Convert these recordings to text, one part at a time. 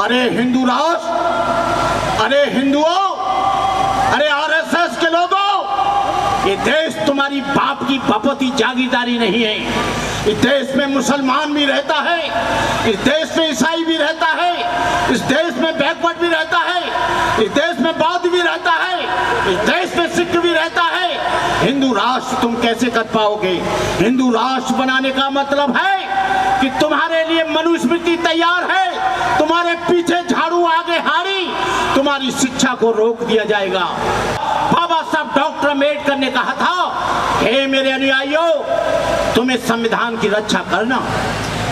अरे हिंदू राष्ट्र, अरे हिंदुओं, अरे आरएसएस के लोगों, ये देश तुम्हारी बाप की बापती जागीरदारी नहीं है। इस देश में मुसलमान भी रहता है, इस देश में ईसाई भी रहता है, इस देश में बैकवर्ड भी रहता है, इस देश में बौद्ध भी रहता है, इस देश में सिख भी रहता है। हिंदू राष्ट्र तुम कैसे कर पाओगे? हिंदू राष्ट्र बनाने का मतलब है कि तुम्हारे लिए मनुस्मृति तैयार है, तुम्हारे पीछे झाड़ू आगे हाड़ी, तुम्हारी शिक्षा को रोक दिया जाएगा। बाबा साहब डॉक्टर अम्बेडकर ने कहा था, हे मेरे अनुयायियों, तुम्हें संविधान की रक्षा करना।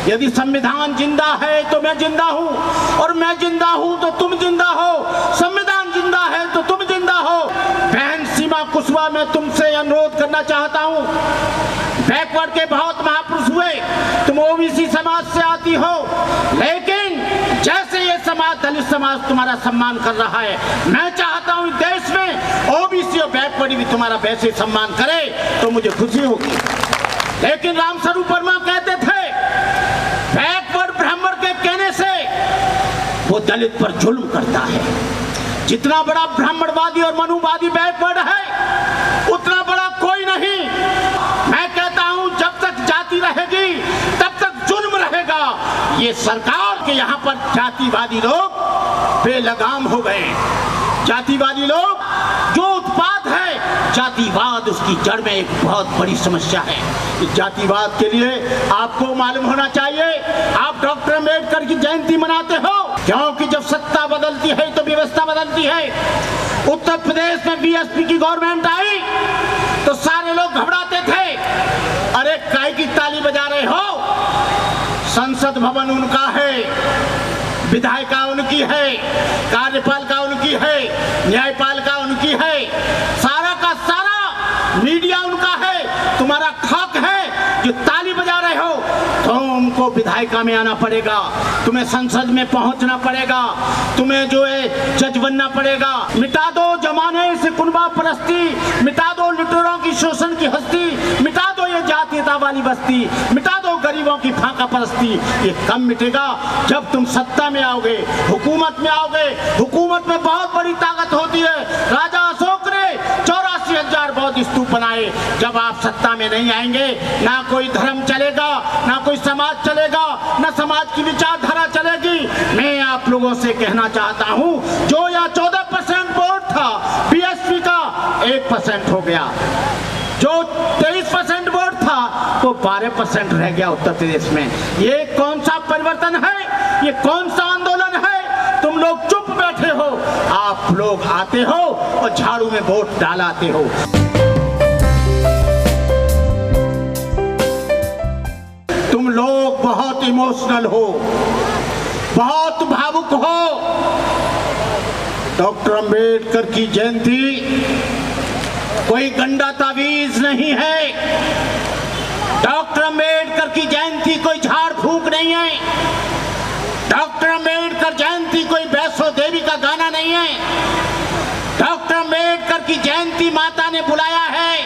यदि संविधान जिंदा है तो मैं जिंदा हूं, और मैं जिंदा हूं तो तुम जिंदा हो। संविधान जिंदा है तो तुम जिंदा हो। बहन सीमा कुशवाहा, मैं तुमसे अनुरोध करना चाहता हूं, बैकवर्ड के बहुत महापुरुष हुए, तुम ओबीसी समाज से आती हो, लेकिन जैसे ये समाज, दलित समाज तुम्हारा सम्मान कर रहा है, मैं चाहता हूं देश में ओबीसी और बैकवर्ड भी तुम्हारा वैसे सम्मान करे तो मुझे खुशी होगी। लेकिन रामस्वरूप वर्मा कहते थे, बैकवर्ड ब्राह्मण के कहने से वो दलित पर जुल्म करता है। जितना बड़ा ब्राह्मणवादी और मनुवादी बैकवर्ड है, उतना बड़ा कोई नहीं। मैं कहता हूं, जब तक जाति रहेगी तब तक जुल्म रहेगा। ये सरकार के यहाँ पर जातिवादी लोग बेलगाम हो गए। जातिवादी लोग, जो उत्पाद है जातिवाद, उसकी जड़ में एक बहुत बड़ी समस्या है। इस जातिवाद के लिए आपको मालूम होना चाहिए, आप डॉक्टर अम्बेडकर की जयंती मनाते हो क्योंकि जब सत्ता बदलती है तो व्यवस्था बदलती है। उत्तर प्रदेश में बीएसपी की गवर्नमेंट आई तो सारे लोग घबराते थे, अरे काय की ताली बजा रहे हो? संसद भवन उनका है, विधायिका उनकी है, कार्यपालिका उनकी है, न्यायपालिका उनकी है, सारा का सारा मीडिया उनका है। तुम्हारा खाक है जो ताली बजा रहे हो, तुमको विधायिका में आना पड़ेगा, तुम्हें संसद में पहुंचना पड़ेगा, तुम्हें जो है जज बनना पड़ेगा। मिटा दो जमाने से कुनबा परस्ती, मिटा दो लुटेरों की शोषण की हस्ती, मिटा दो ये जातीयता वाली बस्ती, मिटा दो गरीबों की फाका परस्ती। ये कम मिटेगा जब तुम सत्ता में आओगे, हुकूमत में आओगे। हुकूमत में बहुत बड़ी ताकत होती है। राजा अशोक ने 84,000 बौद्ध स्तूप बनाए। जब आप सत्ता में नहीं आएंगे, ना कोई धर्म चलेगा, ना कोई समाज चलेगा, ना समाज की विचारधारा चलेगी। मैं आप लोगों से कहना चाहता हूं, जो या 14% वोट था बीएसपी का, 1% हो गया। जो 23% वोट था वो 12% रह गया उत्तर प्रदेश में। ये कौन सा परिवर्तन है? ये कौन सा आंदोलन है? तुम लोग चुप बैठे हो, आप लोग आते हो और झाड़ू में वोट डालाते हो। तुम लोग बहुत इमोशनल हो, बहुत भावुक हो। डॉक्टर अम्बेडकर की जयंती कोई गंदा तावीज नहीं है। डॉक्टर अम्बेडकर की जयंती कोई झाड़ फूक नहीं है। डॉक्टर अम्बेडकर जयंती कोई वैष्णो देवी का गाना नहीं है। डॉक्टर अम्बेडकर की जयंती माता ने बुलाया है,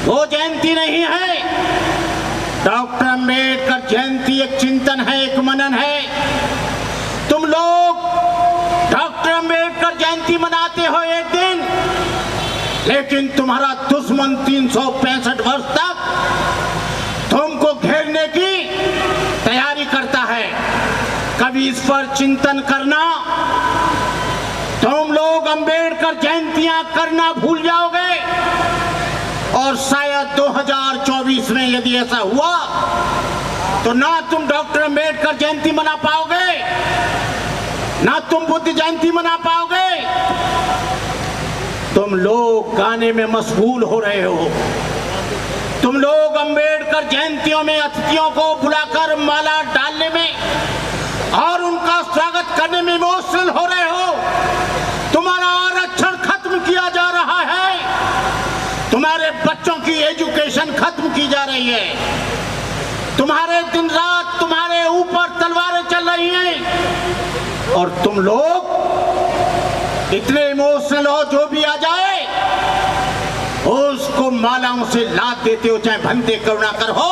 वो जयंती नहीं है। डॉक्टर अम्बेडकर जयंती एक चिंतन है, एक मनन है। तुम लोग डॉक्टर अम्बेडकर जयंती मनाते हो एक दिन, लेकिन तुम्हारा दुश्मन 365 वर्ष तक तुमको घेरने की तैयारी करता है। कभी इस पर चिंतन करना, तुम लोग अम्बेडकर जयंतियां करना भूल जाओगे, और शायद 2024 में यदि ऐसा हुआ तो ना तुम डॉक्टर अम्बेडकर जयंती मना पाओगे, ना तुम बुद्ध जयंती मना पाओगे। तुम लोग गाने में मशगूल हो रहे हो। तुम लोग अम्बेडकर जयंतियों में अतिथियों को बुलाकर माला डालने में और उनका स्वागत करने में इमोशनल हो रहे हो। तुम्हारा आरक्षण खत्म किया जा रहा है, तुम्हारे बच्चों की एजुकेशन खत्म की जा रही है, तुम्हारे दिन रात तुम्हारे ऊपर तलवारें चल रही हैं, और तुम लोग इतने इमोशनल हो, जो भी आ जाए उसको मालाओं से लाद देते हो, चाहे भंते करुणाकर हो।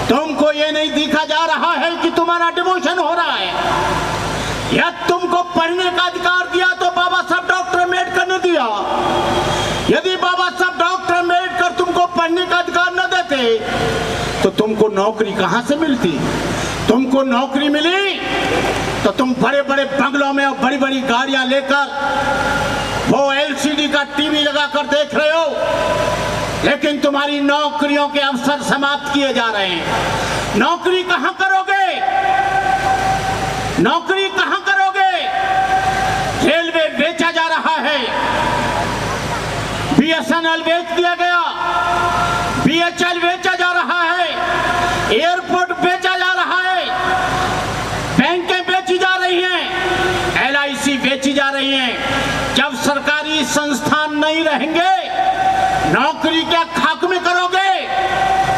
तुम तुमको ये नहीं दिखा जा रहा है कि तुम्हारा डिमोशन हो रहा है। या तुमको पढ़ने का अधिकार दिया तो बाबा साहब डॉक्टर अम्बेडकर ने दिया। यदि बाबा साहब डॉक्टर अम्बेडकर तुमको पढ़ने का अधिकार न देते तो तुमको नौकरी कहां से मिलती? तुमको नौकरी मिली तो तुम बड़े बड़े बंगलों में और बड़ी बड़ी गाड़ियां लेकर वो LCD का टीवी लगाकर देख रहे हो, लेकिन तुम्हारी नौकरियों के अवसर समाप्त किए जा रहे हैं। नौकरी कहां करोगे? नौकरी कहां करोगे? रेलवे बेचा जा रहा है, BSNL बेच दिया गया, BHL बेचा जा रहा है, एयरपोर्ट बेचा जा रहा है, बैंकें बेची जा रही हैं, LIC बेची जा रही हैं। जब सरकारी संस्थान नहीं रहेंगे, नौकरी क्या खाक में करोगे?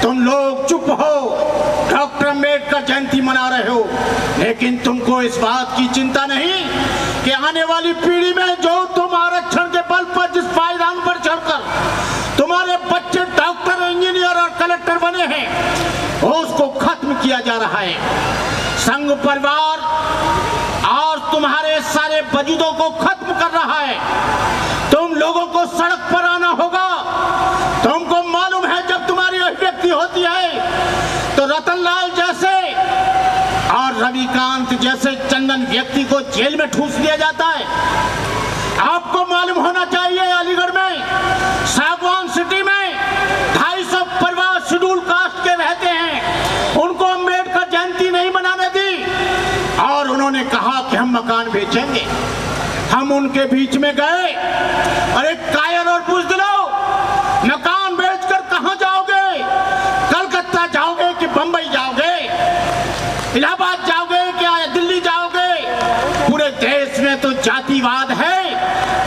तुम लोग चुप हो, डॉक्टर अम्बेडकर जयंती मना रहे हो, लेकिन तुमको इस बात की चिंता नहीं कि आने वाली पीढ़ी में जो तुम आरक्षण के बल पर जिस पायदान पर चढ़कर तुम्हारे बच्चे डॉक्टर, इंजीनियर और कलेक्टर बने हैं, उसको खत्म किया जा रहा है। संघ परिवार और तुम्हारे सारे वजूदों को खत्म कर रहा है। तुम लोगों को सड़क पर आना होगा। तुमको मालूम है जब तुम्हारी अभिव्यक्ति होती है तो रतनलाल जैसे और रविकांत जैसे चंदन व्यक्ति को जेल में ठूस दिया जाता है। आपको मालूम होना चाहिए अलीगढ़ में सागवान सिटी में 250 परिवार शेड्यूल कास्ट के रहते हैं। उनको अम्बेडकर जयंती नहीं मनाने दी और उन्होंने कहा कि हम मकान बेचेंगे। हम उनके बीच में गए, अरे कायर और बुज़दिलो, मकान बेचकर कहां जाओगे? कलकत्ता जाओगे कि बंबई जाओगे? इलाहाबाद जाओगे क्या दिल्ली जाओगे? पूरे देश में तो जातिवाद है।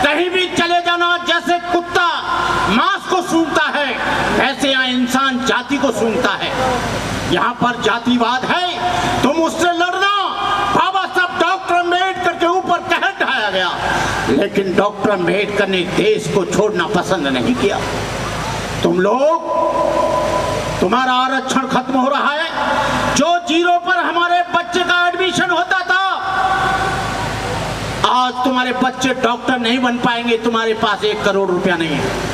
कहीं भी चले जाना, जैसे कुत्ता मांस को सूंघता है वैसे यहाँ इंसान जाति को सूंघता है। यहाँ पर जातिवाद है, तुम उससे लड़ना। बाबा साहब डॉक्टर अम्बेडकर के ऊपर कहर ढाया गया, लेकिन डॉक्टर अम्बेडकर ने देश को छोड़ना पसंद नहीं किया। तुम लोग, तुम्हारा आरक्षण खत्म हो रहा है। जो 0 पर हमारे बच्चे का एडमिशन होता था, आज तुम्हारे बच्चे डॉक्टर नहीं बन पाएंगे। तुम्हारे पास 1 करोड़ रुपया नहीं है।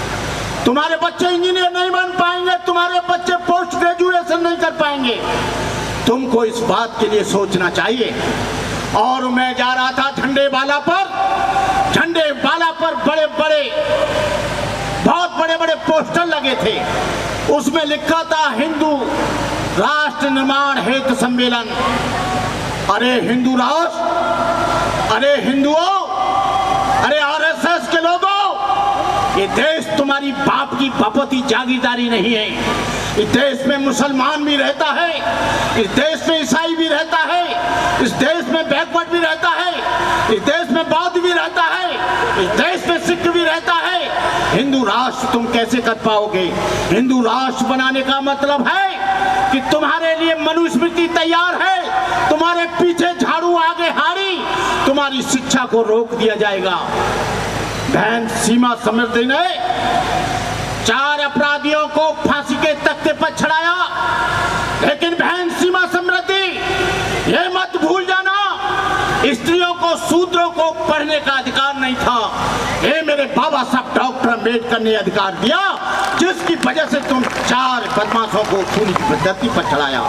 तुम्हारे बच्चे इंजीनियर नहीं बन पाएंगे। तुम्हारे बच्चे पोस्ट ग्रेजुएशन नहीं कर पाएंगे। तुमको इस बात के लिए सोचना चाहिए। और मैं जा रहा था झंडे वाला पर बहुत बड़े बड़े पोस्टर लगे थे। उसमें लिखा था हिंदू राष्ट्र निर्माण हेतु सम्मेलन। अरे हिंदू राष्ट्र, अरे हिंदुओं, अरे RSS के लोगों, ये देश तुम्हारी बाप की बपौती जागीरदारी नहीं है। इस देश में मुसलमान भी रहता है, इस देश में ईसाई भी रहता है, इस देश में बैकवर्ड भी रहता है, इस देश में बौद्ध भी रहता है, इस देश में सिख भी रहता है। हिंदू राष्ट्र तुम कैसे कर पाओगे? हिंदू राष्ट्र बनाने का मतलब है कि तुम्हारे लिए मनुस्मृति तैयार है, तुम्हारे पीछे झाड़ू आगे हाड़ी, तुम्हारी शिक्षा को रोक दिया जाएगा। बहन सीमा समृद्धि ने 4 अपराधियों को फांसी के तख्ते पर चढ़ाया, लेकिन बहन सीमा समृद्धि ये मत भूल जाना, स्त्रियों को, शूद्रों को पढ़ने का अधिकार नहीं था। ये मेरे बाबा साहब डॉक्टर अम्बेडकर ने अधिकार दिया, जिसकी वजह से तुम 4 बदमाशों को खूनी की धरती पर चढ़ाया।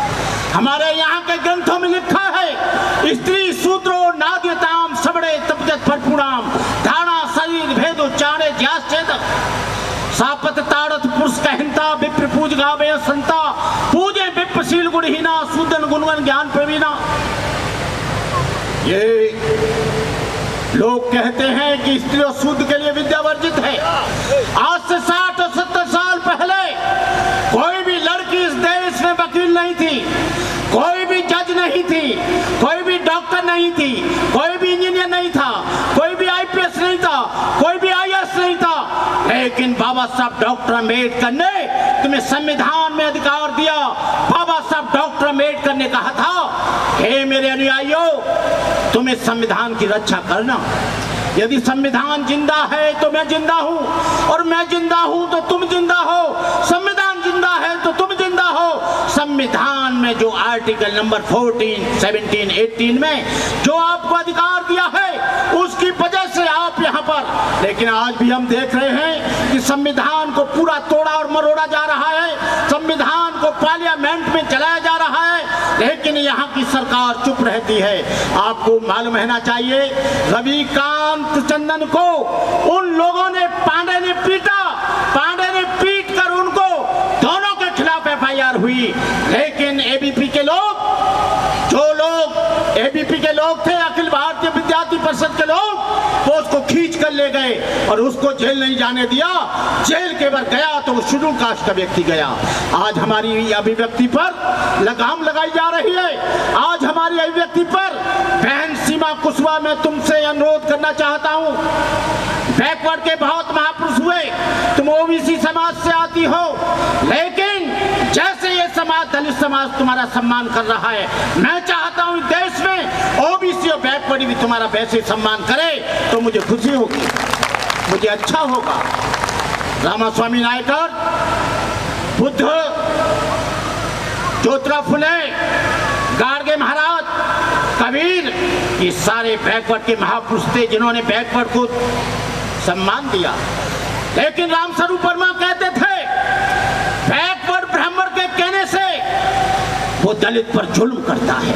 हमारे यहाँ के ग्रंथों में लिखा है, स्त्री शूद्रो नाद्यताम सबड़े तपजत परपुराम धारणा शरीर भेदो चाणे ज्याश्चेद सापत ताड़त पुरुष कहनता विप्र पूज गावे संता पूजे विप्रशील गुणहीना सूदन गुणवन ज्ञान प्रवीणा। ये लोग कहते हैं कि स्त्री और शूद्र के लिए विद्या वर्जित है। आज से 60 और 70 साल पहले कोई भी लड़की इस देश में वकील नहीं थी, कोई भी जज नहीं थी, कोई भी डॉक्टर नहीं थी, कोई भी इंजीनियर नहीं था, कोई भी IPS नहीं था, कोई भी IAS नहीं था। लेकिन बाबा साहब डॉक्टर अम्बेडकर ने तुम्हें संविधान में अधिकार दिया। बाबा साहब डॉक्टर अम्बेडकर ने कहा था, हे मेरे अनुयायियों, तुम्हें संविधान की रक्षा करना। यदि संविधान जिंदा है तो मैं जिंदा हूं, और मैं जिंदा हूं तो तुम जिंदा हो। संविधान जिंदा है तो तुम जिंदा हो। संविधान में जो आर्टिकल नंबर 14, 17, 18 में जो आपको अधिकार दिया है उसकी वजह से आप यहाँ पर। लेकिन आज भी हम देख रहे हैं कि संविधान को पूरा तोड़ा और मरोड़ा जा रहा है, संविधान को पार्लियामेंट में चलाया जा रहा है, लेकिन यहाँ की सरकार चुप रहती है। आपको मालूम रहना चाहिए, रविकांत टंडन को उन लोगों ने, पांडे ने पीटा, पांडे ने पीट कर उनको, दोनों के खिलाफ एफआईआर हुई। लेकिन एबीपी के लोग, जो लोग एबीपी के लोग थे, अखिल भारतीय विद्यार्थी परिषद के लोग, वो उसको खींच कर ले गए और उसको जेल नहीं जाने दिया। जेल के बार गया तो वो शेड्यूल कास्ट का व्यक्ति गया। आज हमारी अभिव्यक्ति पर लगाम लगाई जा रही है। आज हमारी अभिव्यक्ति पर बहन सीमा कुशवाहा, मैं तुमसे अनुरोध करना चाहता हूँ, बैकवर्ड के बहुत महापुरुष हुए, तुम ओबीसी समाज से आती हो, लेकिन जैसे ये समाज, दलित समाज तुम्हारा सम्मान कर रहा है, मैं चाहता हूँ देश में ओबीसी और बैकवर्ड भी तुम्हारा वैसे सम्मान करे तो मुझे खुशी होगी, मुझे अच्छा होगा। रामास्वामी नायकर, बुद्ध, ज्योतिराव फुले, गाडगे महाराज, कबीर, ये सारे बैकवर्ड के महापुरुष थे जिन्होंने बैकवर्ड को सम्मान दिया। लेकिन रामस्वरूप वर्मा कहते थे बैकवर्ड ब्राह्मण के कहने से वो दलित पर जुल्म करता है।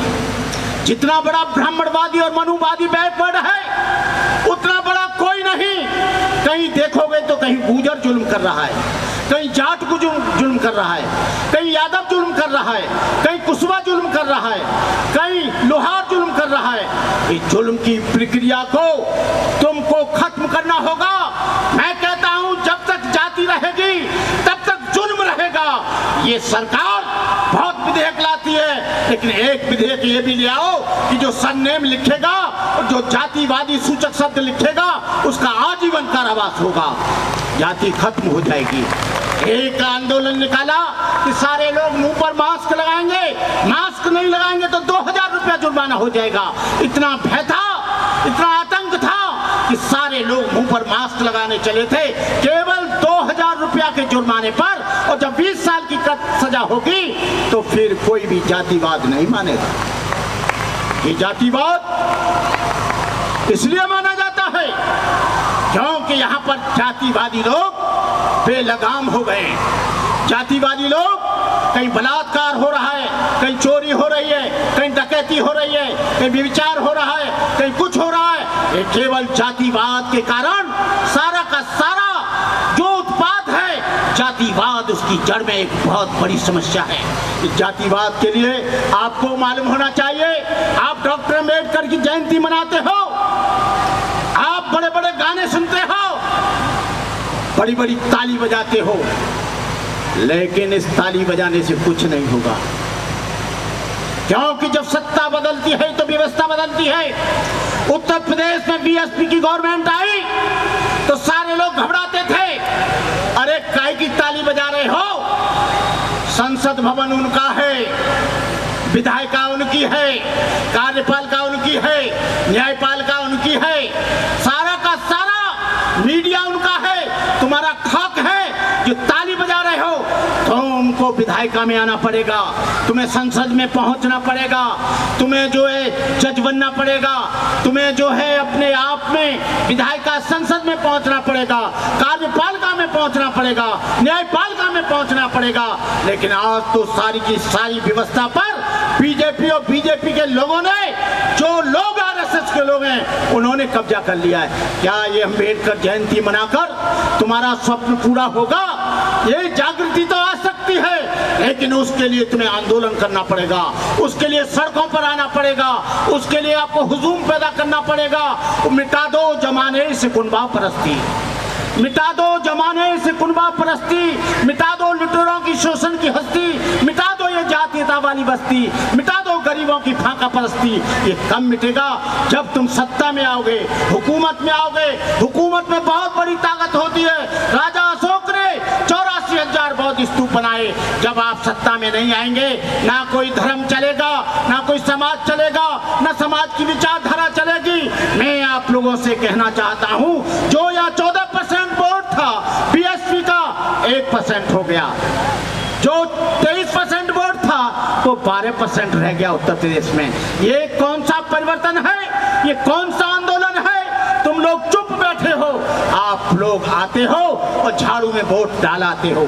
जितना बड़ा ब्राह्मणवादी और मनुवादी बैकवर्ड है उतना बड़ा कोई नहीं। कहीं देखोगे तो कहीं गुर्जर जुल्म कर रहा है, कहीं जाट को जुल्म कर रहा है, कहीं यादव जुल्म कर रहा है, कहीं कुशवाहा जुल्म कर रहा है, कहीं लोहार जुल्म कर रहा है। इस जुल्म की प्रक्रिया को तुमको खत्म करना होगा। मैं कहता हूं जब तक जाति रहेगी तब तक जुल्म रहेगा। ये सरकार बहुत विधेयक लाती है, लेकिन एक विधेयक ये भी ले आओ कि जो सरनेम लिखेगा और जो जातिवादी सूचक शब्द लिखेगा उसका आजीवन कारावास होगा, जाति खत्म हो जाएगी। एक आंदोलन निकाला कि सारे लोग मुंह पर मास्क लगाएंगे, मास्क नहीं लगाएंगे तो 2000 रुपया जुर्माना हो जाएगा। इतना भय था, इतना आतंक था कि सारे लोग मुंह पर मास्क लगाने चले थे केवल 2000 रुपया के जुर्माने पर। और जब 20 साल की सजा होगी तो फिर कोई भी जातिवाद नहीं मानेगा। ये जातिवाद इसलिए माना जाता है क्योंकि यहाँ पर जातिवादी लोग बेलगाम हो गए। जातिवादी लोग, कहीं बलात्कार हो रहा है, कहीं चोरी हो रही है, कहीं डकैती हो रही है, कहीं व्यभिचार हो रहा है, कहीं कुछ हो रहा है। ये केवल जातिवाद के कारण सारा का सारा जो उत्पाद है, जातिवाद उसकी जड़ में एक बहुत बड़ी समस्या है। इस जातिवाद के लिए आपको मालूम होना चाहिए। आप डॉक्टर अम्बेडकर की जयंती मनाते हो, आप बड़े बड़े गाने सुनते हो, बड़ी बड़ी ताली बजाते हो, लेकिन इस ताली बजाने से कुछ नहीं होगा, क्योंकि जब सत्ता बदलती है तो व्यवस्था बदलती है। उत्तर प्रदेश में बीएसपी की गवर्नमेंट आई तो सारे लोग घबराते थे, अरे काय की ताली बजा रहे हो, संसद भवन उनका है, विधायिका उनकी है, कार्यपालिका उनकी है, न्यायपालिका उनकी है, सारा का सारा मीडिया उनका है, तुम्हारा खाक है जो ताली बजा रहे हो। तुमको विधायिका में आना पड़ेगा, तुम्हें संसद में पहुंचना पड़ेगा, तुम्हें जो है जज बनना पड़ेगा, तुम्हें जो है अपने आप में विधायिका संसद में पहुंचना पड़ेगा, कार्यपालिका में पहुंचना पड़ेगा, न्यायपालिका में पहुंचना पड़ेगा। लेकिन आज तो सारी की सारी व्यवस्था पर बीजेपी और बीजेपी के लोगों ने, जो लोग आरएसएस के लोग हैं, उन्होंने कब्जा कर लिया है। क्या ये अम्बेडकर जयंती मनाकर तुम्हारा स्वप्न पूरा होगा? ये जागृति तो आ सकती है, लेकिन उसके लिए तुम्हें आंदोलन करना पड़ेगा, उसके लिए सड़कों पर आना पड़ेगा, उसके लिए आपको हुजूम पैदा करना पड़ेगा। मिटा दो जमाने से कुनबा परस्ती, मिटा दो जमाने से कुनबा परस्ती, मिटा दो लुटेरों की शोषण की हस्ती, मिटा दो ये जातीयता वाली बस्ती, मिटा दो गरीबों की फाका परस्ती। ये कब मिटेगा? जब तुम सत्ता में आओगे, हुकूमत में आओगे। हुकूमत में बहुत बड़ी ताकत होती है। राजा अशोक ने 84,000 बौद्ध स्तूप बनाए। जब आप सत्ता में नहीं आएंगे, ना कोई धर्म चलेगा, ना कोई समाज चलेगा, ना समाज की विचारधारा चलेगी। मैं आप लोगों से कहना चाहता हूँ, जो यहाँ 14% वोट था बीएसपी का 1% हो गया, जो 12% रह गया उत्तर प्रदेश में। ये कौन सा परिवर्तन है? ये कौन सा आंदोलन है? तुम लोग चुप बैठे हो, आप लोग आते हो और झाड़ू में वोट डालाते हो।